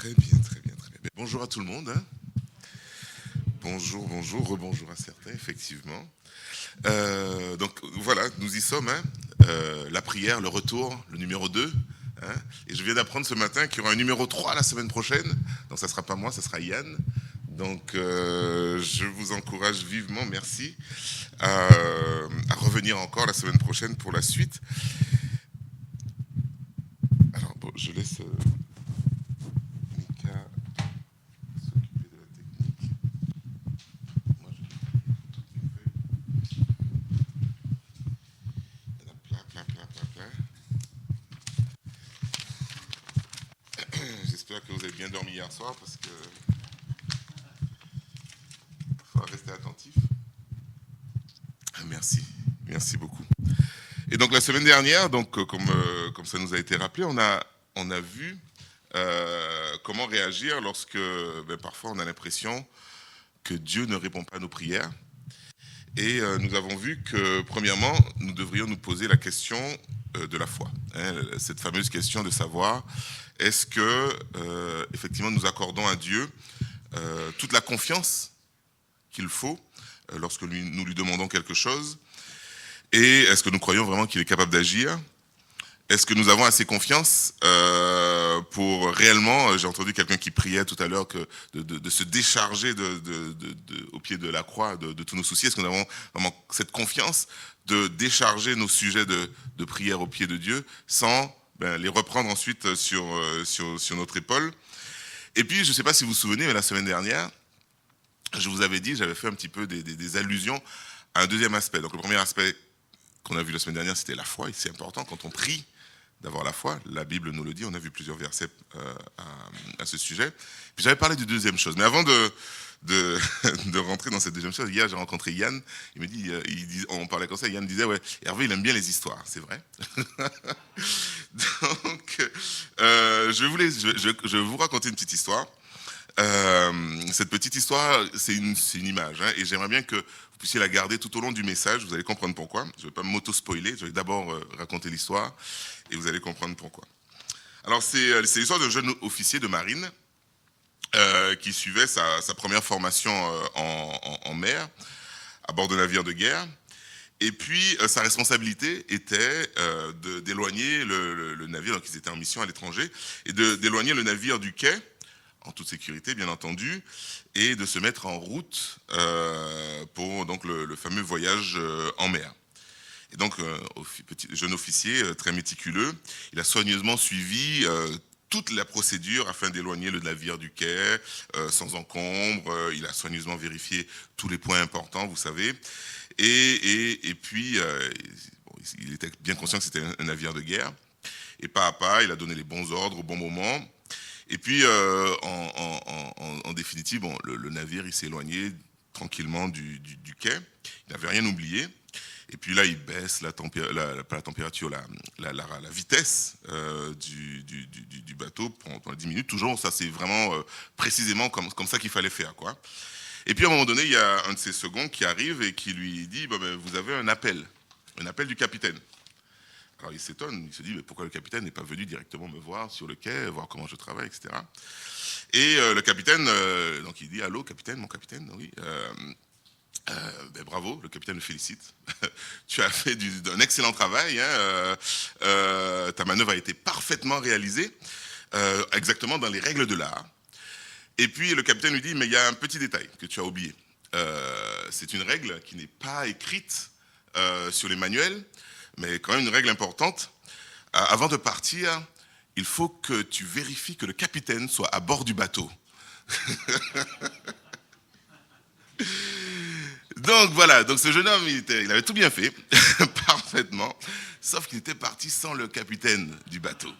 Très bien, très bien, très bien. Bonjour à tout le monde. Hein. Bonjour, bonjour, rebonjour à certains, effectivement. Donc voilà, nous y sommes. Hein. La prière, le retour, le numéro 2. Hein. Et je viens d'apprendre ce matin qu'il y aura un numéro 3 la semaine prochaine. Donc ça ne sera pas moi, ça sera Yann. Donc je vous encourage vivement, merci, à revenir encore la semaine prochaine pour la suite. Alors bon, je laisse Mika s'occuper de la technique. Moi, je vais toutes les feuilles. Il y en a plein, plein, plein, plein, plein. J'espère que vous avez bien dormi hier soir parce que il faudra rester attentif. Merci, merci beaucoup. Et donc la semaine dernière, donc comme ça nous a été rappelé, on a vu comment réagir lorsque parfois on a l'impression que Dieu ne répond pas à nos prières. Et nous avons vu que premièrement, nous devrions nous poser la question de la foi. Hein, cette fameuse question de savoir est-ce que effectivement nous accordons à Dieu toute la confiance qu'il faut lorsque nous lui demandons quelque chose. Et est-ce que nous croyons vraiment qu'il est capable d'agir ? Est-ce que nous avons assez confiance pour réellement, j'ai entendu quelqu'un qui priait tout à l'heure de se décharger au pied de la croix de tous nos soucis. Est-ce que nous avons vraiment cette confiance de décharger nos sujets de prière au pied de Dieu sans les reprendre ensuite sur notre épaule ? Et puis, je ne sais pas si vous vous souvenez, mais la semaine dernière, je vous avais dit, j'avais fait un petit peu des allusions à un deuxième aspect. Donc le premier aspect qu'on a vu la semaine dernière, c'était la foi. Et c'est important quand on prie d'avoir la foi. La Bible nous le dit, on a vu plusieurs versets à ce sujet. Puis j'avais parlé de deuxième chose. Mais avant de rentrer dans cette deuxième chose, hier j'ai rencontré Yann. Il me dit, on parlait comme ça, Yann disait, ouais, Hervé, il aime bien les histoires. C'est vrai. Donc, je vais vous raconter une petite histoire. Cette petite histoire, c'est une image, hein, et j'aimerais bien que vous puissiez la garder tout au long du message. Vous allez comprendre pourquoi. Je ne vais pas m'auto-spoiler, je vais d'abord raconter l'histoire et vous allez comprendre pourquoi. Alors, c'est l'histoire d'un jeune officier de marine qui suivait sa première formation en mer, à bord de navires de guerre. Et puis, sa responsabilité était d'éloigner le navire, donc ils étaient en mission à l'étranger, et d'éloigner le navire du quai, en toute sécurité bien entendu, et de se mettre en route pour donc, le fameux voyage en mer. Et donc, petit jeune officier très méticuleux, il a soigneusement suivi toute la procédure afin d'éloigner le navire du quai sans encombre. Il a soigneusement vérifié tous les points importants, vous savez. Et puis, il était bien conscient que c'était un navire de guerre. Et pas à pas, il a donné les bons ordres au bon moment. Et puis, en définitive, bon, le navire, il s'est éloigné tranquillement du quai. Il n'avait rien oublié. Et puis là, il baisse la vitesse du bateau pendant 10 minutes. Toujours, ça, c'est vraiment précisément comme ça qu'il fallait faire, quoi. Et puis, à un moment donné, il y a un de ses seconds qui arrive et qui lui dit vous avez un appel du capitaine. Alors il s'étonne, il se dit mais pourquoi le capitaine n'est pas venu directement me voir sur le quai, voir comment je travaille, etc. Et le capitaine, donc il dit allô capitaine, mon capitaine, oui. Bravo, le capitaine le félicite. Tu as fait un excellent travail. Hein, ta manœuvre a été parfaitement réalisée, exactement dans les règles de l'art. Et puis le capitaine lui dit mais il y a un petit détail que tu as oublié. C'est une règle qui n'est pas écrite sur les manuels, mais quand même une règle importante. Avant de partir, il faut que tu vérifies que le capitaine soit à bord du bateau. Donc voilà, donc ce jeune homme, il avait tout bien fait, parfaitement, sauf qu'il était parti sans le capitaine du bateau.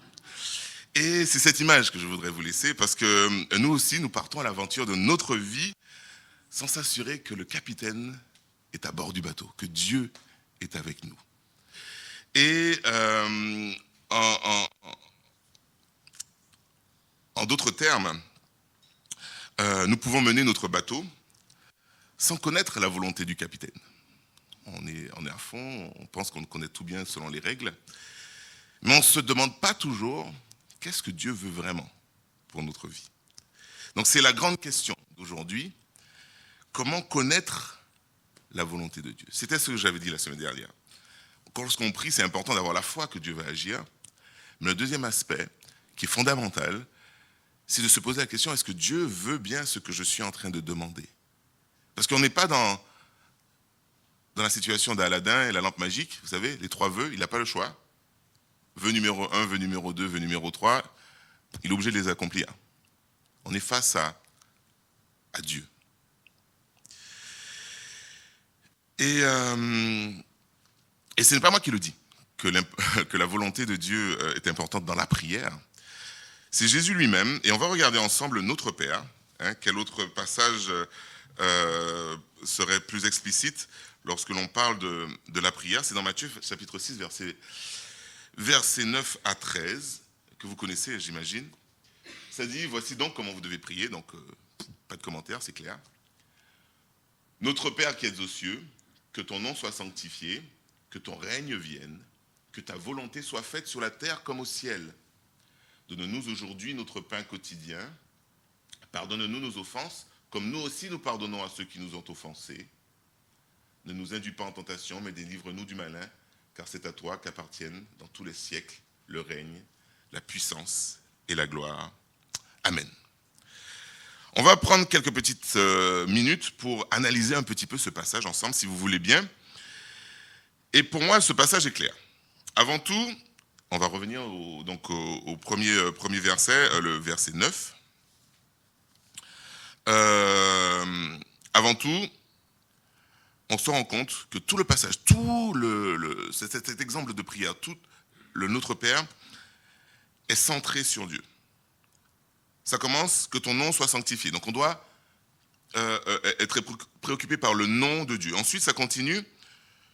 Et c'est cette image que je voudrais vous laisser, parce que nous aussi, nous partons à l'aventure de notre vie sans s'assurer que le capitaine est à bord du bateau, que Dieu est avec nous. Et en d'autres termes, nous pouvons mener notre bateau sans connaître la volonté du capitaine. On est à fond, on pense qu'on connaît tout bien selon les règles, mais on ne se demande pas toujours qu'est-ce que Dieu veut vraiment pour notre vie. Donc c'est la grande question d'aujourd'hui. Comment connaître la volonté de Dieu? C'était ce que j'avais dit la semaine dernière. Lorsqu'on prie, c'est important d'avoir la foi que Dieu va agir. Mais le deuxième aspect, qui est fondamental, c'est de se poser la question, est-ce que Dieu veut bien ce que je suis en train de demander? Parce qu'on n'est pas dans la situation d'Aladin et la lampe magique, vous savez, les 3 vœux, il n'a pas le choix. Vœu numéro 1, vœu numéro 2, vœu numéro 3, il est obligé de les accomplir. On est face à Dieu. Et ce n'est pas moi qui le dis, que la volonté de Dieu est importante dans la prière. C'est Jésus lui-même, et on va regarder ensemble Notre Père. Quel autre passage serait plus explicite lorsque l'on parle de la prière? C'est dans Matthieu chapitre 6, versets 9 à 13, que vous connaissez, j'imagine. Ça dit, voici donc comment vous devez prier, donc pas de commentaire, c'est clair. Notre Père qui es aux cieux, que ton nom soit sanctifié, que ton règne vienne, que ta volonté soit faite sur la terre comme au ciel. Donne-nous aujourd'hui notre pain quotidien. Pardonne-nous nos offenses, comme nous aussi nous pardonnons à ceux qui nous ont offensés. Ne nous induis pas en tentation, mais délivre-nous du malin, car c'est à toi qu'appartiennent dans tous les siècles le règne, la puissance et la gloire. Amen. On va prendre quelques petites minutes pour analyser un petit peu ce passage ensemble, si vous voulez bien. Et pour moi, ce passage est clair. Avant tout, on va revenir au premier verset, le verset 9. Avant tout, on se rend compte que tout le passage, cet exemple de prière, tout le Notre Père est centré sur Dieu. Ça commence, que ton nom soit sanctifié. Donc on doit être préoccupé par le nom de Dieu. Ensuite, ça continue,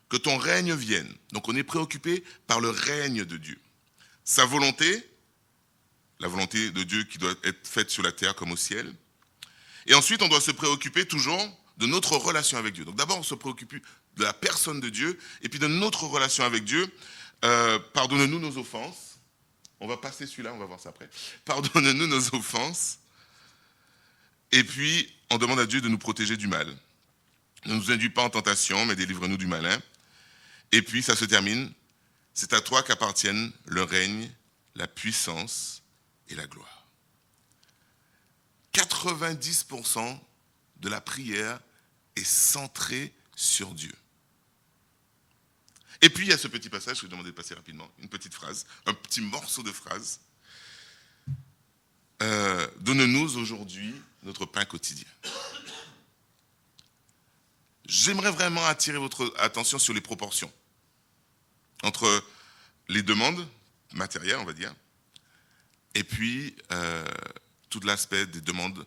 que ton règne vienne. Donc on est préoccupé par le règne de Dieu. Sa volonté, la volonté de Dieu qui doit être faite sur la terre comme au ciel. Et ensuite, on doit se préoccuper toujours de notre relation avec Dieu. Donc d'abord, on se préoccupe de la personne de Dieu, et puis de notre relation avec Dieu. Pardonne-nous nos offenses. On va passer celui-là, on va voir ça après. Pardonne-nous nos offenses. Et puis, on demande à Dieu de nous protéger du mal. Ne nous induis pas en tentation, mais délivre-nous du malin. Et puis, ça se termine. C'est à toi qu'appartiennent le règne, la puissance et la gloire. 90% de la prière est centrée sur Dieu. Et puis, il y a ce petit passage que je vais demander de passer rapidement, une petite phrase, un petit morceau de phrase. Donne-nous aujourd'hui notre pain quotidien. J'aimerais vraiment attirer votre attention sur les proportions entre les demandes matérielles, on va dire, et puis tout l'aspect des demandes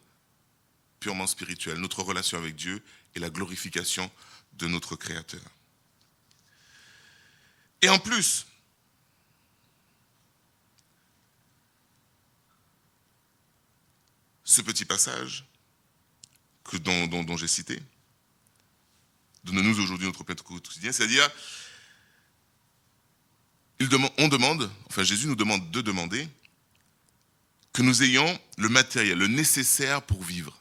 purement spirituelles, notre relation avec Dieu et la glorification de notre Créateur. Et en plus, ce petit passage dont j'ai cité, donne-nous aujourd'hui notre pain quotidien, c'est-à-dire, Jésus nous demande de demander que nous ayons le matériel, le nécessaire pour vivre.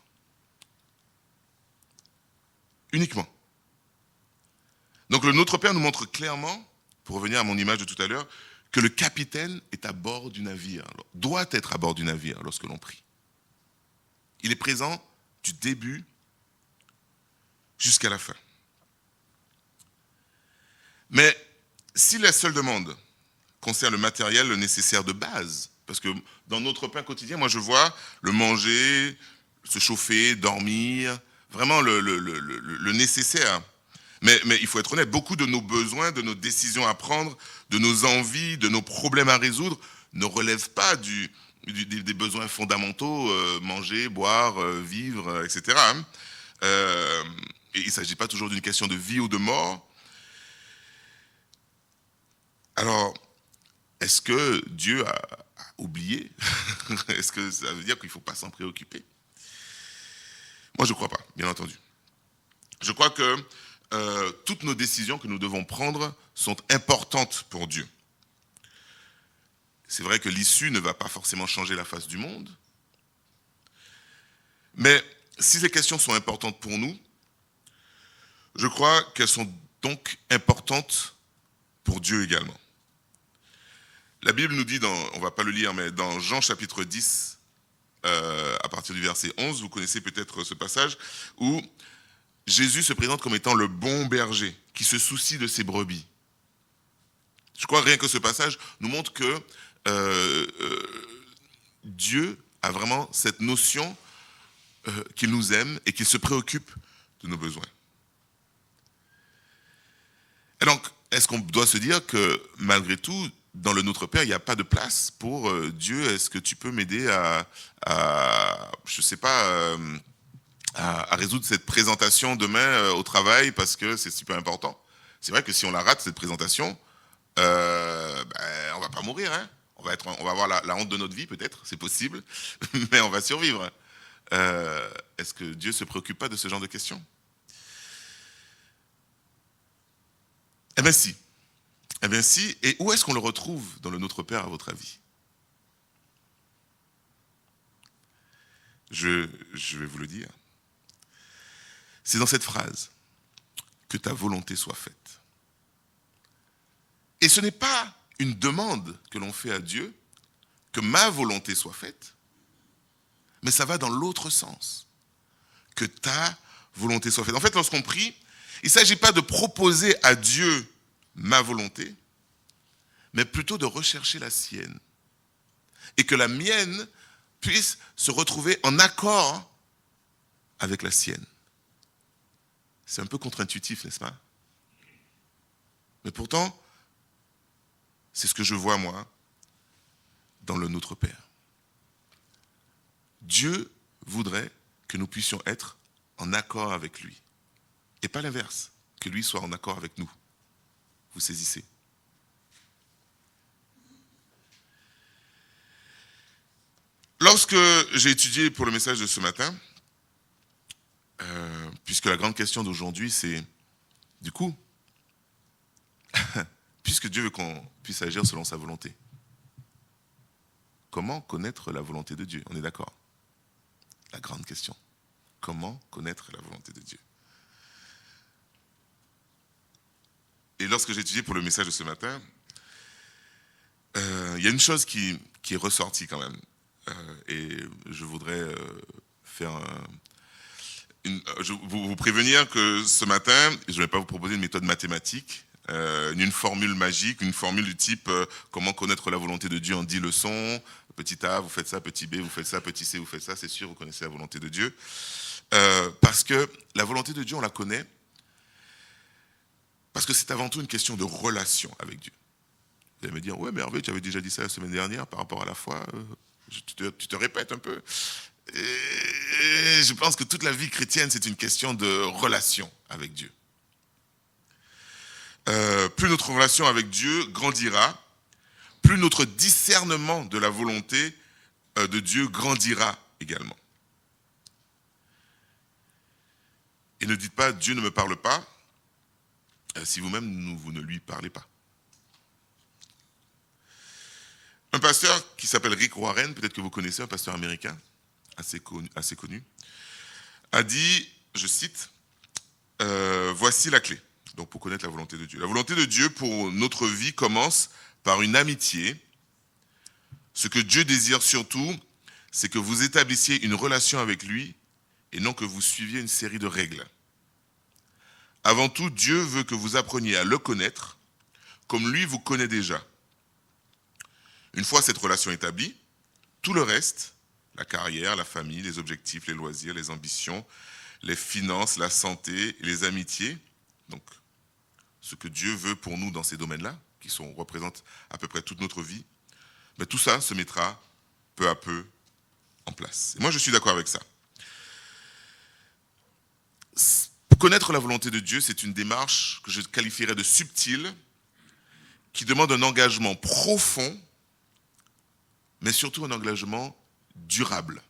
Uniquement. Donc Notre Père nous montre clairement, pour revenir à mon image de tout à l'heure, que le capitaine est à bord du navire, doit être à bord du navire lorsque l'on prie. Il est présent du début jusqu'à la fin. Mais si la seule demande concerne le matériel, le nécessaire de base, parce que dans notre pain quotidien, moi je vois le manger, se chauffer, dormir, vraiment le nécessaire. Mais il faut être honnête, beaucoup de nos besoins, de nos décisions à prendre, de nos envies, de nos problèmes à résoudre, ne relèvent pas des besoins fondamentaux, manger, boire, vivre, etc. Et il ne s'agit pas toujours d'une question de vie ou de mort. Alors, est-ce que Dieu a oublié? Est-ce que ça veut dire qu'il ne faut pas s'en préoccuper? Moi, je ne crois pas, bien entendu. Je crois que toutes nos décisions que nous devons prendre sont importantes pour Dieu. C'est vrai que l'issue ne va pas forcément changer la face du monde, Mais si ces questions sont importantes pour nous, je crois qu'elles sont donc importantes pour Dieu également. La Bible nous dit, on ne va pas le lire, mais dans Jean chapitre 10, à partir du verset 11, vous connaissez peut-être ce passage, où Jésus se présente comme étant le bon berger, qui se soucie de ses brebis. Je crois rien que ce passage nous montre que Dieu a vraiment cette notion qu'il nous aime et qu'il se préoccupe de nos besoins. Et donc, est-ce qu'on doit se dire que malgré tout, dans le Notre Père, il n'y a pas de place pour Dieu? Est-ce que tu peux m'aider je sais pas, à résoudre cette présentation demain au travail parce que c'est super important? C'est vrai que si on la rate, cette présentation, on va pas mourir, hein. On va avoir la honte de notre vie peut-être, c'est possible, mais on va survivre. Est-ce que Dieu se préoccupe pas de ce genre de questions? Eh bien si. Eh bien si. Et où est-ce qu'on le retrouve dans le Notre Père, à votre avis? Je vais vous le dire. C'est dans cette phrase: que ta volonté soit faite. Et ce n'est pas une demande que l'on fait à Dieu, que ma volonté soit faite, mais ça va dans l'autre sens. Que ta volonté soit faite. En fait, lorsqu'on prie, il ne s'agit pas de proposer à Dieu ma volonté, mais plutôt de rechercher la sienne. Et que la mienne puisse se retrouver en accord avec la sienne. C'est un peu contre-intuitif, n'est-ce pas? Mais pourtant, c'est ce que je vois, moi, dans le Notre Père. Dieu voudrait que nous puissions être en accord avec lui. Et pas l'inverse, que lui soit en accord avec nous. Vous saisissez? Lorsque j'ai étudié pour le message de ce matin, puisque la grande question d'aujourd'hui, c'est, du coup, puisque Dieu veut qu'on puisse agir selon sa volonté, comment connaître la volonté de Dieu? On est d'accord? La grande question. Comment connaître la volonté de Dieu? Et lorsque j'ai étudié pour le message de ce matin, il y a une chose qui est ressortie quand même. Et je voudrais vous prévenir que ce matin, je ne vais pas vous proposer une méthode mathématique, une formule magique, une formule du type comment connaître la volonté de Dieu en 10 leçons, petit A, vous faites ça, petit B, vous faites ça, petit C, vous faites ça, c'est sûr, vous connaissez la volonté de Dieu. Parce que la volonté de Dieu, on la connaît, parce que c'est avant tout une question de relation avec Dieu. Vous allez me dire, ouais, mais Hervé, tu avais déjà dit ça la semaine dernière par rapport à la foi, tu te répètes un peu. Et je pense que toute la vie chrétienne, c'est une question de relation avec Dieu. Plus notre relation avec Dieu grandira, plus notre discernement de la volonté de Dieu grandira également. Et ne dites pas, Dieu ne me parle pas, si vous-même vous ne lui parlez pas. Un pasteur qui s'appelle Rick Warren, peut-être que vous connaissez, un pasteur américain, assez connu, a dit, je cite, voici la clé, donc pour connaître la volonté de Dieu. La volonté de Dieu pour notre vie commence par une amitié. Ce que Dieu désire surtout, c'est que vous établissiez une relation avec lui et non que vous suiviez une série de règles. Avant tout, Dieu veut que vous appreniez à le connaître comme lui vous connaît déjà. Une fois cette relation établie, tout le reste, la carrière, la famille, les objectifs, les loisirs, les ambitions, les finances, la santé et les amitiés, donc ce que Dieu veut pour nous dans ces domaines-là, qui représentent à peu près toute notre vie, mais tout ça se mettra peu à peu en place. Et moi, je suis d'accord avec ça. Pour connaître la volonté de Dieu, c'est une démarche que je qualifierais de subtile, qui demande un engagement profond, mais surtout un engagement durable.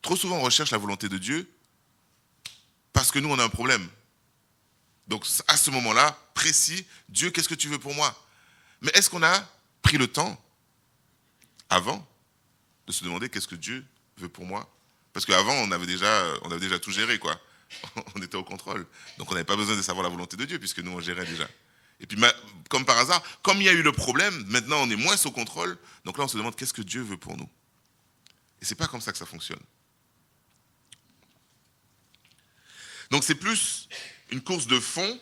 Trop souvent, on recherche la volonté de Dieu parce que nous, on a un problème. Donc, à ce moment-là, précis, Dieu, qu'est-ce que tu veux pour moi? Mais est-ce qu'on a pris le temps, avant, de se demander qu'est-ce que Dieu veut pour moi Parce qu'avant, on avait déjà tout géré, quoi. On était au contrôle. Donc on n'avait pas besoin de savoir la volonté de Dieu, puisque nous, on gérait déjà. Et puis, comme par hasard, comme il y a eu le problème, maintenant on est moins sous contrôle. Donc là, on se demande qu'est-ce que Dieu veut pour nous. Et c'est pas comme ça que ça fonctionne. Donc c'est plus une course de fond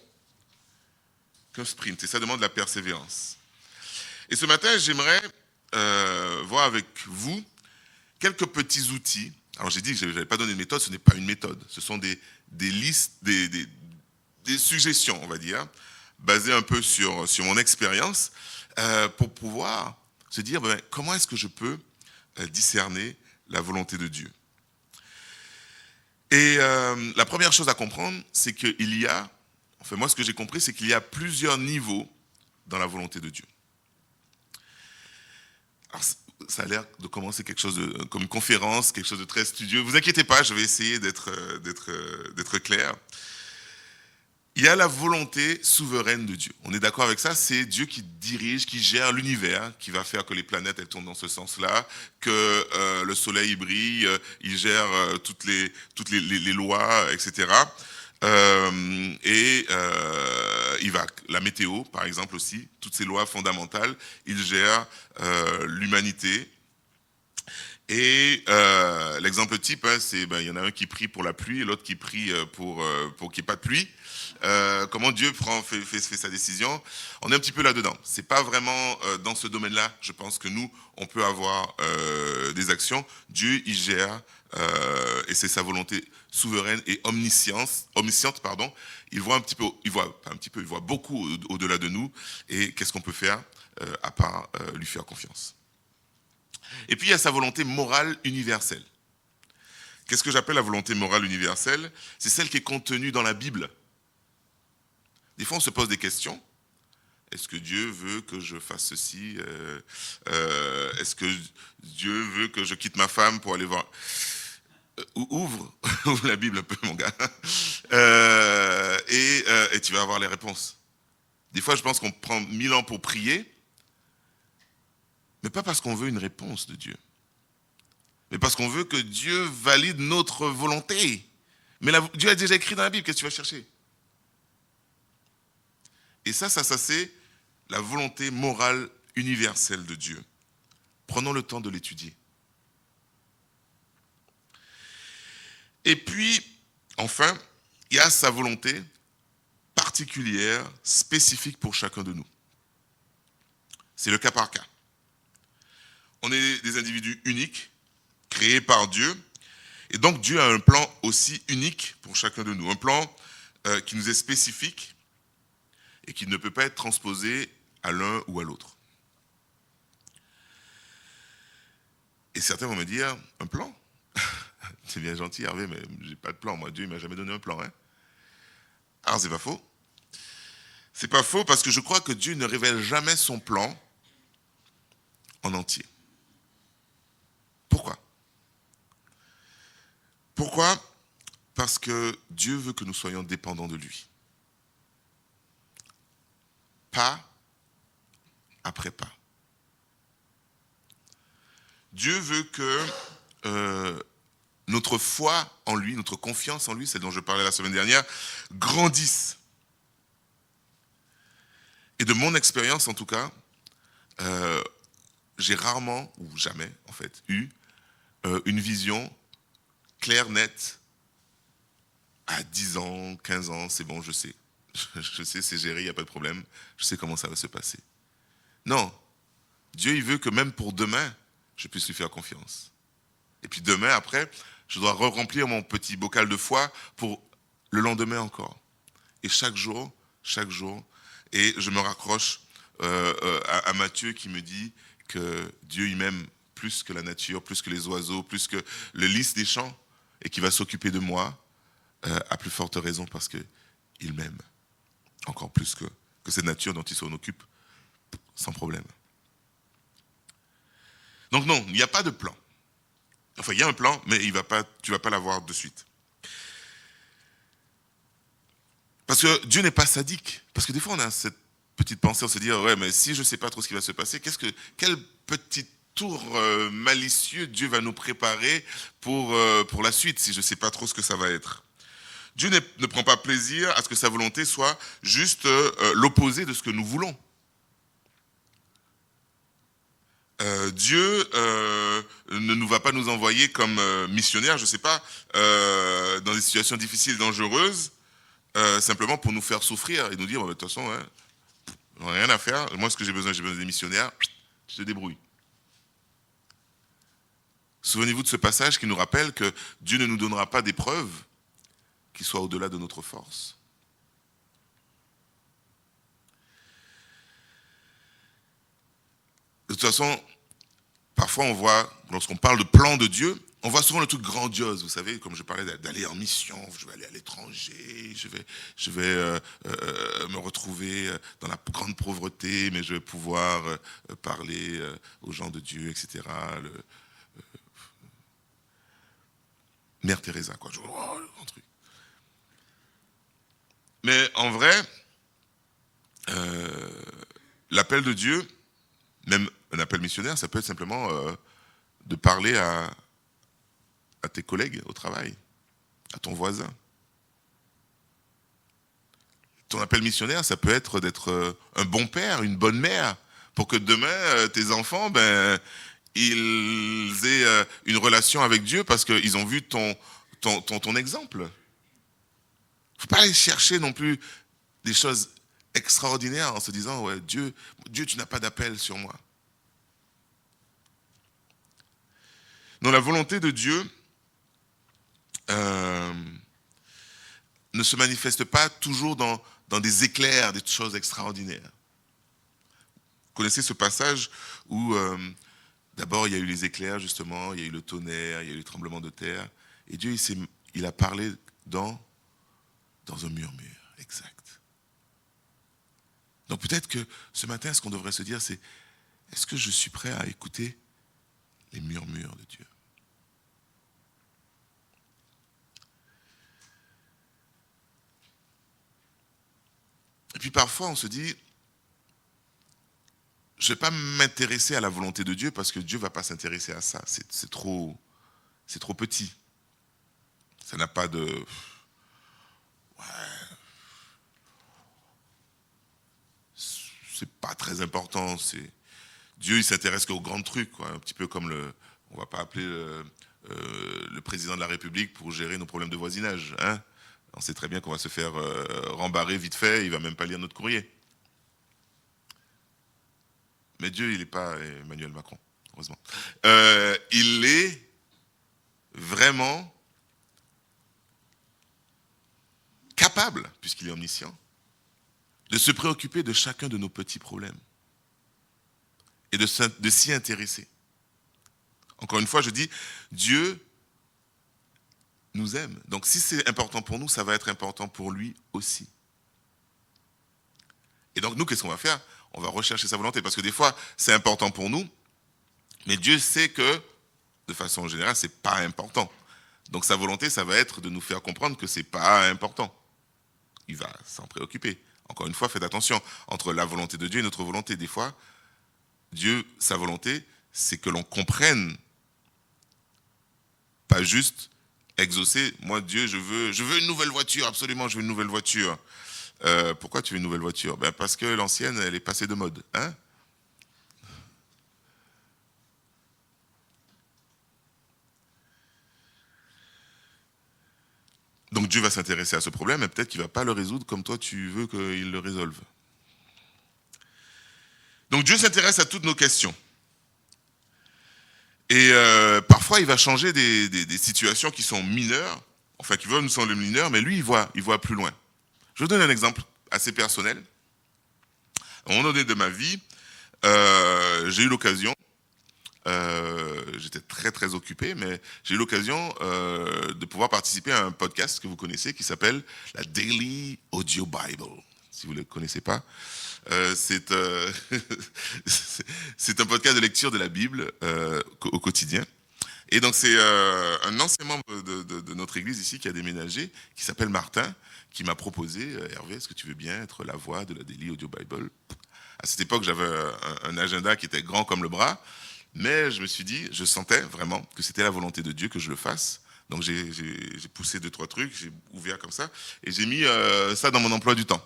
qu'un sprint. Et ça demande de la persévérance. Et ce matin, j'aimerais voir avec vous quelques petits outils. Alors j'ai dit que je n'avais pas donné de méthode, ce n'est pas une méthode. Ce sont des listes, des suggestions, on va dire, basées un peu sur mon expérience, pour pouvoir se dire comment est-ce que je peux discerner la volonté de Dieu. Et la première chose à comprendre, c'est qu'il y a, enfin moi ce que j'ai compris, c'est qu'il y a plusieurs niveaux dans la volonté de Dieu. Alors, ça a l'air de commencer quelque chose comme une conférence, quelque chose de très studieux. Vous inquiétez pas, je vais essayer d'être clair. Il y a la volonté souveraine de Dieu. On est d'accord avec ça? C'est Dieu qui dirige, qui gère l'univers, qui va faire que les planètes elles tournent dans ce sens-là, que le soleil brille, il gère toutes les lois, etc. Il va, la météo, par exemple aussi, toutes ces lois fondamentales, il gère l'humanité. Et l'exemple type, c'est il y en a un qui prie pour la pluie et l'autre qui prie pour qu'il n'y ait pas de pluie. Comment Dieu fait sa décision. On est un petit peu là-dedans. C'est pas vraiment dans ce domaine-là, je pense que nous, on peut avoir des actions. Dieu, il gère, et c'est sa volonté souveraine et omnisciente, Il voit beaucoup au-delà de nous. Et qu'est-ce qu'on peut faire à part lui faire confiance. Et puis il y a sa volonté morale universelle. Qu'est-ce que j'appelle la volonté morale universelle? C'est celle qui est contenue dans la Bible. Des fois, on se pose des questions. Est-ce que Dieu veut que je fasse ceci? Est-ce que Dieu veut que je quitte ma femme pour aller voir? Ouvre la Bible un peu, mon gars. Et tu vas avoir les réponses. Des fois, je pense qu'on prend 1000 ans pour prier, mais pas parce qu'on veut une réponse de Dieu, mais parce qu'on veut que Dieu valide notre volonté. Mais Dieu a déjà écrit dans la Bible, qu'est-ce que tu vas chercher? Et ça c'est la volonté morale universelle de Dieu. Prenons le temps de l'étudier. Et puis, enfin, il y a sa volonté particulière, spécifique pour chacun de nous. C'est le cas par cas. On est des individus uniques, créés par Dieu, et donc Dieu a un plan aussi unique pour chacun de nous, un plan qui nous est spécifique et qui ne peut pas être transposé à l'un ou à l'autre. Et certains vont me dire, un plan? C'est bien gentil Hervé, mais j'ai pas de plan, moi Dieu ne m'a jamais donné un plan. Alors c'est pas faux. C'est pas faux parce que je crois que Dieu ne révèle jamais son plan en entier. Pourquoi? Pourquoi? Parce que Dieu veut que nous soyons dépendants de lui. Pas après pas. Dieu veut que notre foi en lui, notre confiance en lui, celle dont je parlais la semaine dernière, grandisse. Et de mon expérience en tout cas, j'ai rarement, ou jamais en fait, eu une vision claire, nette, à 10 ans, 15 ans, c'est bon, je sais. Je sais, c'est géré, il n'y a pas de problème. Je sais comment ça va se passer. Non. Dieu, il veut que même pour demain, je puisse lui faire confiance. Et puis demain, après, je dois remplir mon petit bocal de foi pour le lendemain encore. Et chaque jour, et je me raccroche à Matthieu qui me dit que Dieu, il m'aime plus que la nature, plus que les oiseaux, plus que le lys des champs, et qui va s'occuper de moi, à plus forte raison parce qu'il m'aime. Encore plus que cette nature dont il s'en occupe, sans problème. Donc non, il n'y a pas de plan. Enfin, il y a un plan, mais tu ne vas pas l'avoir de suite. Parce que Dieu n'est pas sadique. Parce que des fois, on a cette petite pensée, on se dit, ouais, mais si je ne sais pas trop ce qui va se passer, quelle petite tour malicieux Dieu va nous préparer pour la suite, si je ne sais pas trop ce que ça va être. Dieu ne prend pas plaisir à ce que sa volonté soit juste l'opposé de ce que nous voulons. Dieu ne nous va pas nous envoyer comme missionnaires, je ne sais pas, dans des situations difficiles, dangereuses, simplement pour nous faire souffrir et nous dire, de toute façon, hein, j'en ai rien à faire, moi ce que j'ai besoin des missionnaires, je te débrouille. Souvenez-vous de ce passage qui nous rappelle que Dieu ne nous donnera pas d'épreuves qui soient au-delà de notre force. De toute façon, parfois on voit, lorsqu'on parle de plan de Dieu, on voit souvent le truc grandiose, vous savez, comme je parlais d'aller en mission, je vais aller à l'étranger, je vais me retrouver dans la grande pauvreté, mais je vais pouvoir parler aux gens de Dieu, etc. Mère Teresa, quoi. Un truc. Mais en vrai, l'appel de Dieu, même un appel missionnaire, ça peut être simplement de parler à tes collègues au travail, à ton voisin. Ton appel missionnaire, ça peut être d'être un bon père, une bonne mère, pour que demain, tes enfants, ils aient une relation avec Dieu parce qu'ils ont vu ton exemple. Il ne faut pas aller chercher non plus des choses extraordinaires en se disant, ouais, Dieu, tu n'as pas d'appel sur moi. Non, la volonté de Dieu ne se manifeste pas toujours dans des éclairs, des choses extraordinaires. Vous connaissez ce passage où d'abord il y a eu les éclairs justement, il y a eu le tonnerre, il y a eu le tremblement de terre, et Dieu il a parlé dans un murmure, exact. Donc peut-être que ce matin, ce qu'on devrait se dire, c'est est-ce que je suis prêt à écouter les murmures de Dieu? Et puis parfois on se dit, je ne vais pas m'intéresser à la volonté de Dieu parce que Dieu ne va pas s'intéresser à ça. C'est trop petit. Ça n'a pas de... Ouais. C'est pas très important. Dieu, il s'intéresse qu'aux grands trucs, quoi. Un petit peu comme on ne va pas appeler le président de la République pour gérer nos problèmes de voisinage. Hein. On sait très bien qu'on va se faire rembarrer vite fait, il ne va même pas lire notre courrier. Mais Dieu, il n'est pas Emmanuel Macron, heureusement. Il est vraiment capable, puisqu'il est omniscient, de se préoccuper de chacun de nos petits problèmes et de s'y intéresser. Encore une fois, je dis, Dieu nous aime. Donc si c'est important pour nous, ça va être important pour lui aussi. Et donc nous, qu'est-ce qu'on va faire? On va rechercher sa volonté, parce que des fois, c'est important pour nous, mais Dieu sait que, de façon générale, c'est pas important. Donc sa volonté, ça va être de nous faire comprendre que c'est pas important. Il va s'en préoccuper. Encore une fois, faites attention, entre la volonté de Dieu et notre volonté, des fois, Dieu, sa volonté, c'est que l'on comprenne, pas juste exaucer. Moi, Dieu, je veux une nouvelle voiture, absolument, je veux une nouvelle voiture. Pourquoi tu veux une nouvelle voiture? Parce que l'ancienne, elle est passée de mode. Hein? Donc Dieu va s'intéresser à ce problème, mais peut-être qu'il ne va pas le résoudre comme toi tu veux qu'il le résolve. Donc Dieu s'intéresse à toutes nos questions. Et parfois, il va changer des situations qui sont mineures, enfin qui veulent nous sembler mineures, mais lui, il voit plus loin. Je vous donne un exemple assez personnel. À un moment donné de ma vie, j'ai eu l'occasion, j'étais très très occupé, mais j'ai eu l'occasion de pouvoir participer à un podcast que vous connaissez qui s'appelle la Daily Audio Bible. Si vous ne le connaissez pas, c'est un podcast de lecture de la Bible au quotidien. Et donc c'est un ancien membre de notre église ici qui a déménagé, qui s'appelle Martin, qui m'a proposé, Hervé, est-ce que tu veux bien être la voix de la Daily Audio Bible? À cette époque, j'avais un agenda qui était grand comme le bras, Mais je me suis dit, je sentais vraiment que c'était la volonté de Dieu que je le fasse. Donc j'ai poussé 2-3 trucs, j'ai ouvert comme ça, et j'ai mis ça dans mon emploi du temps.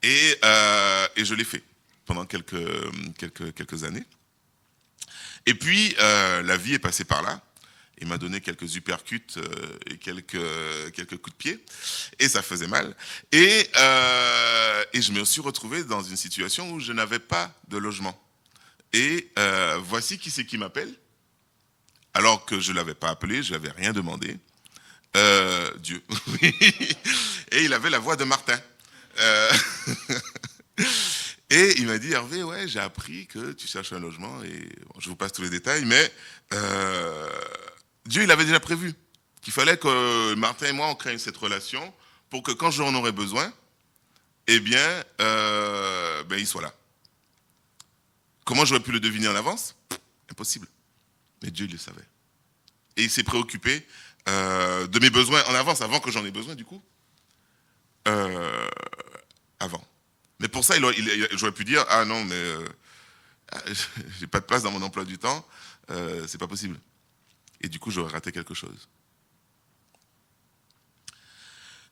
Et je l'ai fait pendant quelques années. Et puis, la vie est passée par là. Il m'a donné quelques uppercuts et quelques coups de pied. Et ça faisait mal. Et je me suis retrouvé dans une situation où je n'avais pas de logement. Et voici qui c'est qui m'appelle. Alors que je ne l'avais pas appelé, je n'avais rien demandé. Dieu. Et il avait la voix de Martin. Et il m'a dit, Hervé, ouais, j'ai appris que tu cherches un logement. Et bon, je vous passe tous les détails, mais Dieu, il avait déjà prévu qu'il fallait que Martin et moi, on crée cette relation pour que quand j'en aurais besoin, eh bien, il soit là. Comment j'aurais pu le deviner en avance? Impossible. Mais Dieu, il le savait. Et il s'est préoccupé de mes besoins en avance, avant que j'en ai besoin, du coup. Avant. Mais pour ça, j'aurais pu dire, ah non, mais j'ai pas de place dans mon emploi du temps, c'est pas possible. Et du coup, j'aurais raté quelque chose.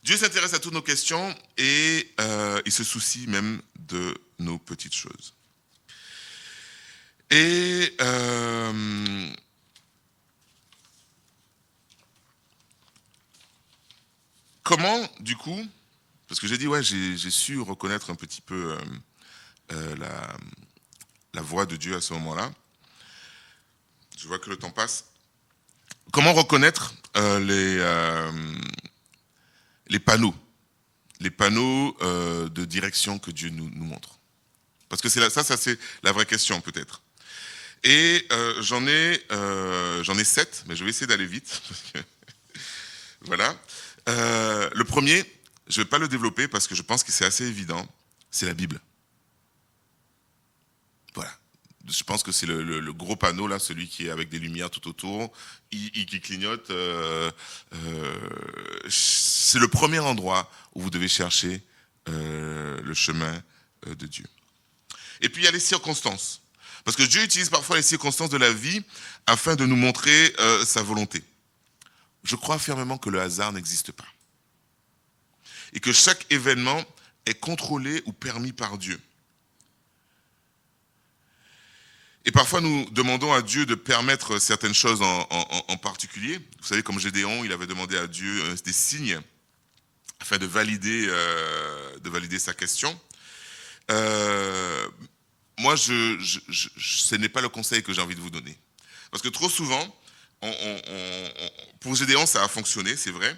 Dieu s'intéresse à toutes nos questions et il se soucie même de nos petites choses. Et comment, du coup, parce que j'ai dit, ouais, j'ai su reconnaître un petit peu la voix de Dieu à ce moment-là. Je vois que le temps passe. Comment reconnaître les panneaux de direction que Dieu nous montre? Parce que ça c'est la vraie question peut-être. Et j'en ai 7, mais je vais essayer d'aller vite. Voilà. Le premier, je ne vais pas le développer parce que je pense que c'est assez évident, c'est la Bible. Voilà. Je pense que c'est le gros panneau, là, celui qui est avec des lumières tout autour, qui clignote. C'est le premier endroit où vous devez chercher le chemin de Dieu. Et puis il y a les circonstances. Parce que Dieu utilise parfois les circonstances de la vie afin de nous montrer sa volonté. Je crois fermement que le hasard n'existe pas. Et que chaque événement est contrôlé ou permis par Dieu. Et parfois, nous demandons à Dieu de permettre certaines choses en particulier. Vous savez, comme Gédéon, il avait demandé à Dieu des signes afin de valider sa question. Moi, ce n'est pas le conseil que j'ai envie de vous donner. Parce que trop souvent, pour Gédéon, ça a fonctionné, c'est vrai.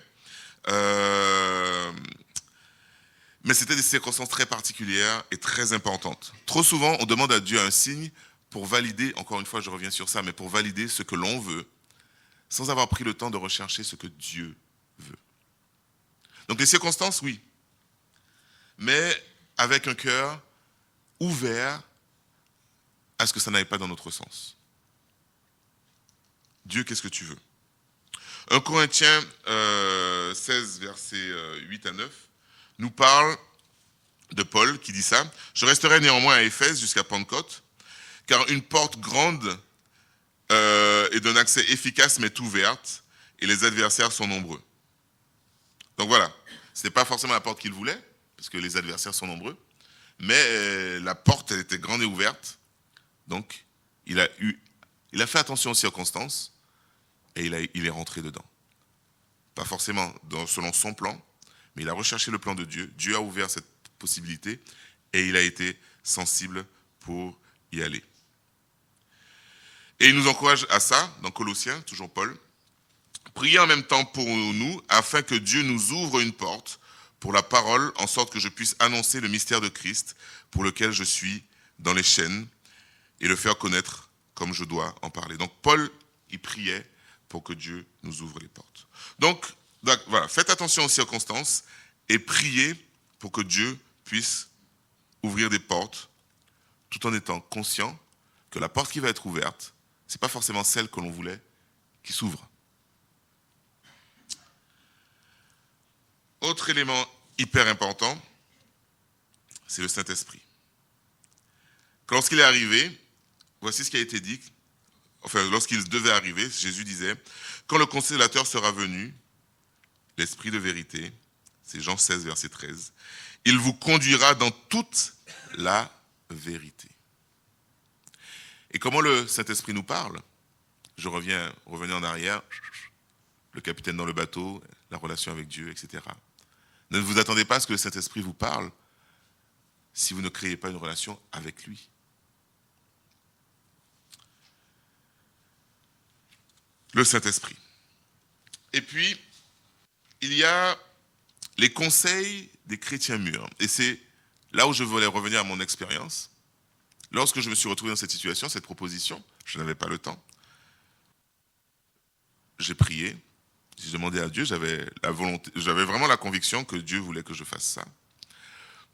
Mais c'était des circonstances très particulières et très importantes. Trop souvent, on demande à Dieu un signe pour valider, encore une fois, je reviens sur ça, mais pour valider ce que l'on veut, sans avoir pris le temps de rechercher ce que Dieu veut. Donc les circonstances, oui, mais avec un cœur ouvert à ce que ça n'aille pas dans notre sens. Dieu, qu'est-ce que tu veux? 1 Corinthiens 16, versets 8 à 9, nous parle de Paul qui dit ça. « Je resterai néanmoins à Éphèse jusqu'à Pentecôte, car une porte grande et d'un accès efficace m'est ouverte, et les adversaires sont nombreux. » Donc voilà, ce n'est pas forcément la porte qu'il voulait, parce que les adversaires sont nombreux, mais la porte elle était grande et ouverte, donc il a fait attention aux circonstances, et il est rentré dedans. Pas forcément selon son plan, mais il a recherché le plan de Dieu, Dieu a ouvert cette possibilité, et il a été sensible pour y aller. Et il nous encourage à ça, dans Colossiens, toujours Paul. Priez en même temps pour nous, afin que Dieu nous ouvre une porte pour la parole, en sorte que je puisse annoncer le mystère de Christ, pour lequel je suis dans les chaînes, et le faire connaître comme je dois en parler. Donc Paul, il priait pour que Dieu nous ouvre les portes. Donc voilà, faites attention aux circonstances, et priez pour que Dieu puisse ouvrir des portes, tout en étant conscient que la porte qui va être ouverte, ce n'est pas forcément celle que l'on voulait qui s'ouvre. Autre élément hyper important, c'est le Saint-Esprit. Lorsqu'il est arrivé, voici ce qui a été dit, lorsqu'il devait arriver, Jésus disait, quand le consolateur sera venu, l'Esprit de vérité, c'est Jean 16, verset 13, il vous conduira dans toute la vérité. Et comment le Saint-Esprit nous parle? Revenez en arrière, le capitaine dans le bateau, la relation avec Dieu, etc. Ne vous attendez pas à ce que le Saint-Esprit vous parle si vous ne créez pas une relation avec lui. Le Saint-Esprit. Et puis, il y a les conseils des chrétiens mûrs. Et c'est là où je voulais revenir à mon expérience. Lorsque je me suis retrouvé dans cette situation, cette proposition, je n'avais pas le temps. J'ai prié, j'ai demandé à Dieu, j'avais vraiment la conviction que Dieu voulait que je fasse ça.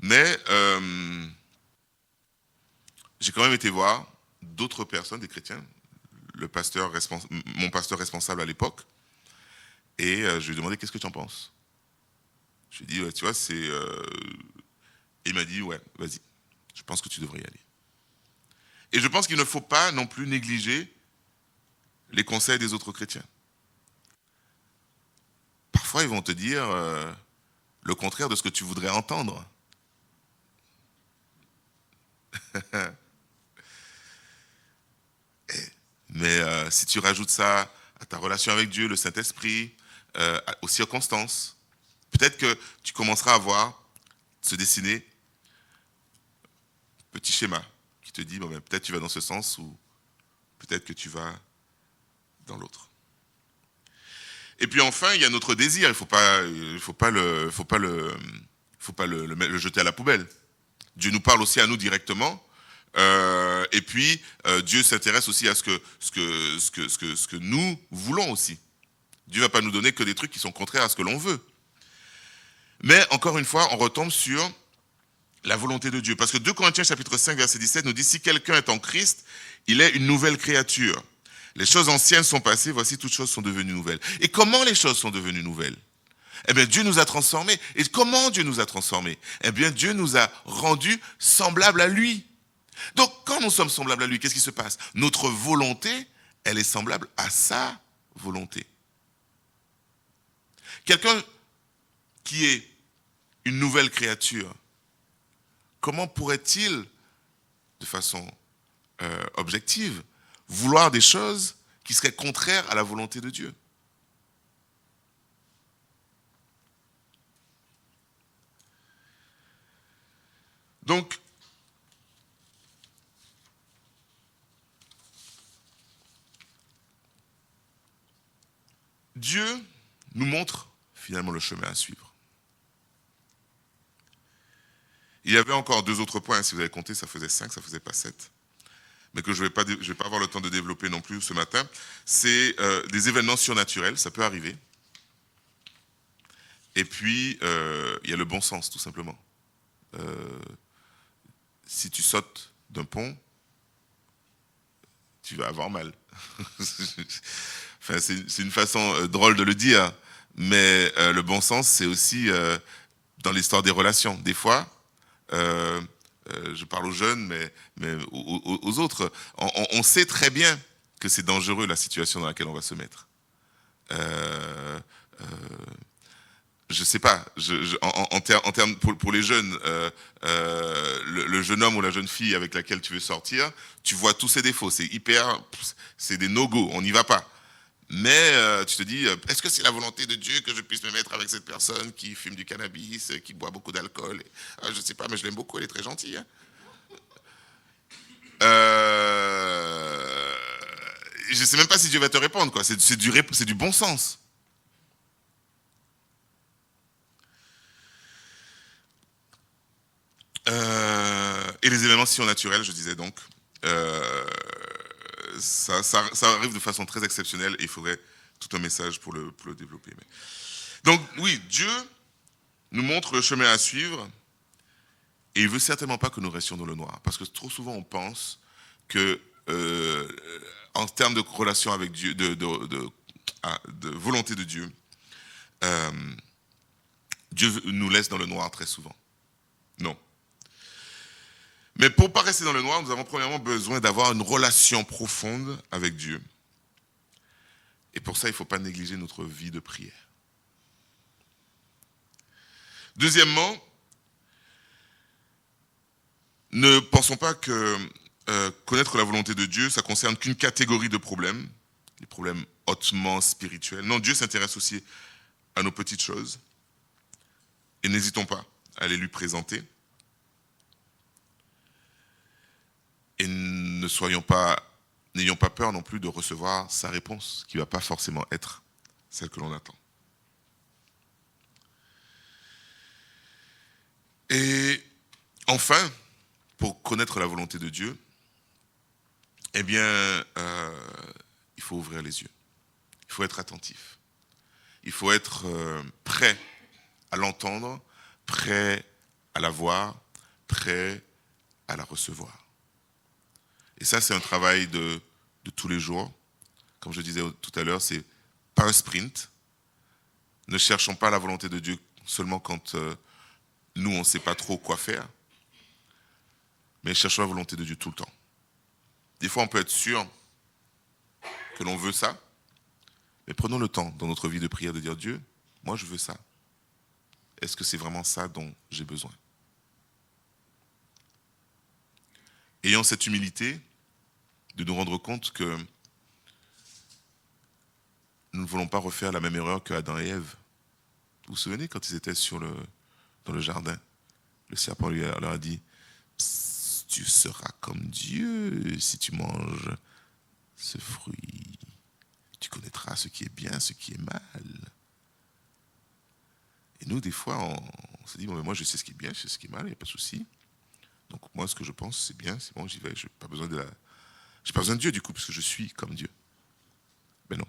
Mais j'ai quand même été voir d'autres personnes, des chrétiens, mon pasteur responsable à l'époque, et je lui ai demandé qu'est-ce que tu en penses. Je lui ai dit, ouais, tu vois, il m'a dit, ouais, vas-y, je pense que tu devrais y aller. Et je pense qu'il ne faut pas non plus négliger les conseils des autres chrétiens. Parfois, ils vont te dire le contraire de ce que tu voudrais entendre. Mais si tu rajoutes ça à ta relation avec Dieu, le Saint-Esprit, aux circonstances, peut-être que tu commenceras à voir se dessiner un petit schéma qui te dit, bon, ben, peut-être tu vas dans ce sens ou peut-être que tu vas dans l'autre. Et puis enfin, il y a notre désir, il faut pas le jeter à la poubelle. Dieu nous parle aussi à nous directement. Et puis Dieu s'intéresse aussi à ce que nous voulons aussi. Dieu ne va pas nous donner que des trucs qui sont contraires à ce que l'on veut. Mais encore une fois, on retombe sur la volonté de Dieu. Parce que 2 Corinthiens chapitre 5 verset 17 nous dit, si quelqu'un est en Christ, il est une nouvelle créature. Les choses anciennes sont passées, voici toutes choses sont devenues nouvelles. Et comment les choses sont devenues nouvelles? Eh bien, Dieu nous a transformés. Et comment Dieu nous a transformés? Eh bien, Dieu nous a rendus semblables à lui. Donc, quand nous sommes semblables à lui, qu'est-ce qui se passe? Notre volonté, elle est semblable à sa volonté. Quelqu'un qui est une nouvelle créature, comment pourrait-il, de façon objective, vouloir des choses qui seraient contraires à la volonté de Dieu? Donc, Dieu nous montre finalement le chemin à suivre. Il y avait encore 2 autres points, si vous avez compté, ça faisait 5, ça faisait pas 7, mais que je vais pas avoir le temps de développer non plus ce matin. C'est des événements surnaturels, ça peut arriver. Et puis, il y a le bon sens, tout simplement. Si tu sautes d'un pont, tu vas avoir mal. Enfin, c'est une façon drôle de le dire, mais le bon sens, c'est aussi dans l'histoire des relations. Des fois, je parle aux jeunes, mais aux autres, on sait très bien que c'est dangereux la situation dans laquelle on va se mettre. Je sais pas, en termes pour les jeunes, le jeune homme ou la jeune fille avec laquelle tu veux sortir, tu vois tous ses défauts, c'est des no-go, on n'y va pas. Mais tu te dis, est-ce que c'est la volonté de Dieu que je puisse me mettre avec cette personne qui fume du cannabis, qui boit beaucoup d'alcool? Je sais pas, mais je l'aime beaucoup, elle est très gentille. Hein. Je sais même pas si Dieu va te répondre, quoi. C'est du bon sens. Et les événements surnaturels, je disais donc, ça arrive de façon très exceptionnelle et il faudrait tout un message pour le développer. Mais... Donc oui, Dieu nous montre le chemin à suivre et il ne veut certainement pas que nous restions dans le noir. Parce que trop souvent on pense que en termes de relation avec Dieu, de volonté de Dieu, Dieu nous laisse dans le noir très souvent. Non. Mais pour ne pas rester dans le noir, nous avons premièrement besoin d'avoir une relation profonde avec Dieu. Et pour ça, il ne faut pas négliger notre vie de prière. Deuxièmement, ne pensons pas que connaître la volonté de Dieu, ça ne concerne qu'une catégorie de problèmes, les problèmes hautement spirituels. Non, Dieu s'intéresse aussi à nos petites choses. Et n'hésitons pas à les lui présenter. Et n'ayons pas peur non plus de recevoir sa réponse, qui ne va pas forcément être celle que l'on attend. Et enfin, pour connaître la volonté de Dieu, eh bien, il faut ouvrir les yeux. Il faut être attentif. Il faut être prêt à l'entendre, prêt à la voir, prêt à la recevoir. Et ça, c'est un travail de tous les jours. Comme je disais tout à l'heure, c'est pas un sprint. Ne cherchons pas la volonté de Dieu seulement quand nous, on ne sait pas trop quoi faire. Mais cherchons la volonté de Dieu tout le temps. Des fois, on peut être sûr que l'on veut ça, mais prenons le temps dans notre vie de prière de dire Dieu, moi je veux ça. Est-ce que c'est vraiment ça dont j'ai besoin? Ayant cette humilité de nous rendre compte que nous ne voulons pas refaire la même erreur que Adam et Ève. Vous vous souvenez quand ils étaient dans le jardin, le serpent leur a dit tu seras comme Dieu si tu manges ce fruit. Tu connaîtras ce qui est bien, ce qui est mal. Et nous, des fois, on se dit, bon, mais moi, je sais ce qui est bien, je sais ce qui est mal, il n'y a pas de souci. Donc, moi, ce que je pense, c'est bien, c'est bon, j'y vais. Je n'ai pas besoin de Dieu, du coup, parce que je suis comme Dieu. Ben non.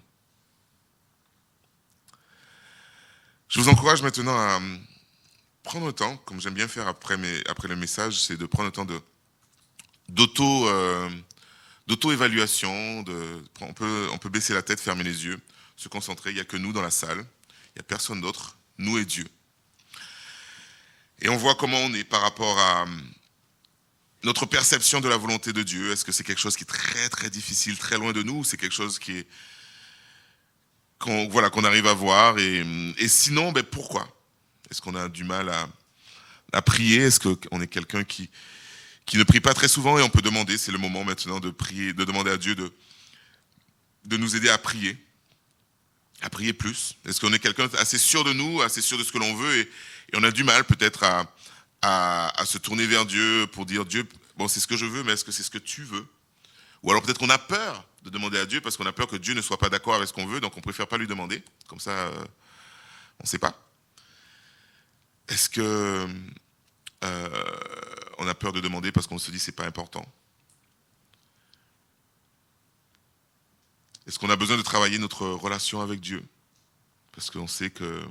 Je vous encourage maintenant à prendre le temps, comme j'aime bien faire après le message, c'est de prendre le temps d'auto-évaluation. On peut baisser la tête, fermer les yeux, se concentrer. Il n'y a que nous dans la salle. Il n'y a personne d'autre, nous et Dieu. Et on voit comment on est par rapport à notre perception de la volonté de Dieu. Est-ce que c'est quelque chose qui est très très difficile, très loin de nous, ou c'est quelque chose qu'on arrive à voir et sinon, ben pourquoi? Est-ce qu'on a du mal à prier? Est-ce qu'on est quelqu'un qui ne prie pas très souvent et on peut demander, c'est le moment maintenant de prier, de demander à Dieu de nous aider à prier plus. Est-ce qu'on est quelqu'un assez sûr de nous, assez sûr de ce que l'on veut et on a du mal peut-être à se tourner vers Dieu pour dire Dieu, bon c'est ce que je veux, mais est-ce que c'est ce que tu veux? Ou alors peut-être qu'on a peur de demander à Dieu parce qu'on a peur que Dieu ne soit pas d'accord avec ce qu'on veut, donc on préfère pas lui demander. Comme ça, on ne sait pas. Est-ce que on a peur de demander parce qu'on se dit c'est pas important? Est-ce qu'on a besoin de travailler notre relation avec Dieu? Parce qu'on sait que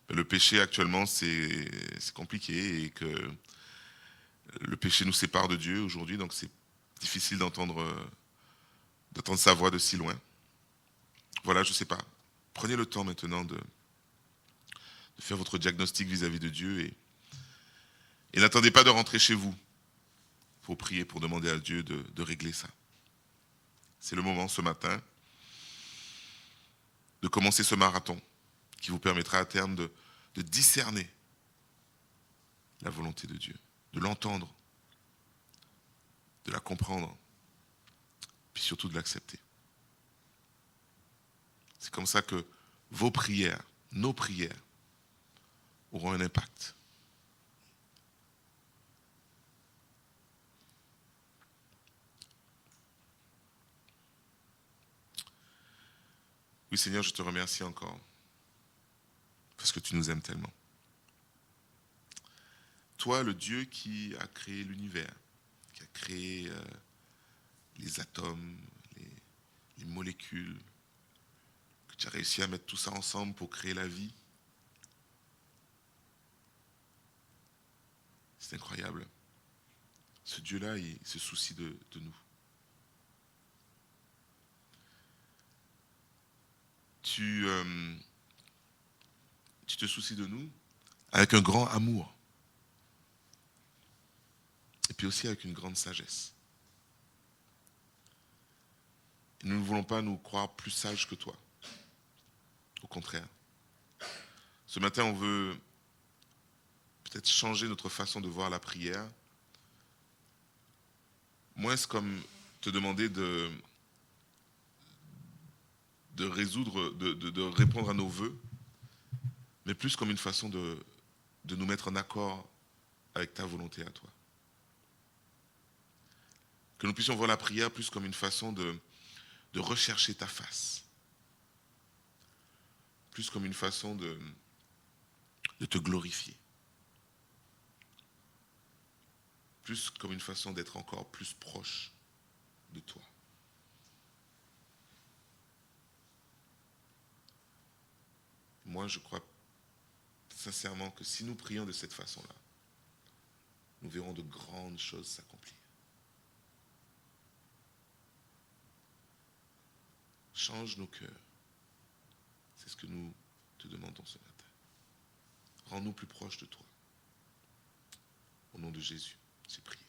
le péché actuellement c'est compliqué et que le péché nous sépare de Dieu aujourd'hui, donc c'est difficile d'entendre sa voix de si loin. Voilà, je ne sais pas. Prenez le temps maintenant de faire votre diagnostic vis-à-vis de Dieu et n'attendez pas de rentrer chez vous pour prier, pour demander à Dieu de régler ça. C'est le moment ce matin de commencer ce marathon qui vous permettra à terme de discerner la volonté de Dieu, de l'entendre, de la comprendre, puis surtout de l'accepter. C'est comme ça que vos prières, nos prières, auront un impact. Oui Seigneur, je te remercie encore, parce que tu nous aimes tellement. Toi, le Dieu qui a créé l'univers, qui a créé les atomes, les molécules, que tu as réussi à mettre tout ça ensemble pour créer la vie. C'est incroyable. Ce Dieu-là, il se soucie de nous. Tu te soucies de nous avec un grand amour. Et puis aussi avec une grande sagesse. Nous ne voulons pas nous croire plus sages que toi. Au contraire. Ce matin, on veut peut-être changer notre façon de voir la prière. Moins comme te demander de résoudre, de répondre à nos vœux, mais plus comme une façon de nous mettre en accord avec ta volonté à toi. Que nous puissions voir la prière plus comme une façon de rechercher ta face. Plus comme une façon de te glorifier. Plus comme une façon d'être encore plus proche de toi. Moi, je crois sincèrement que si nous prions de cette façon-là, nous verrons de grandes choses s'accomplir. Change nos cœurs. C'est ce que nous te demandons ce matin. Rends-nous plus proches de toi. Au nom de Jésus, j'ai prié.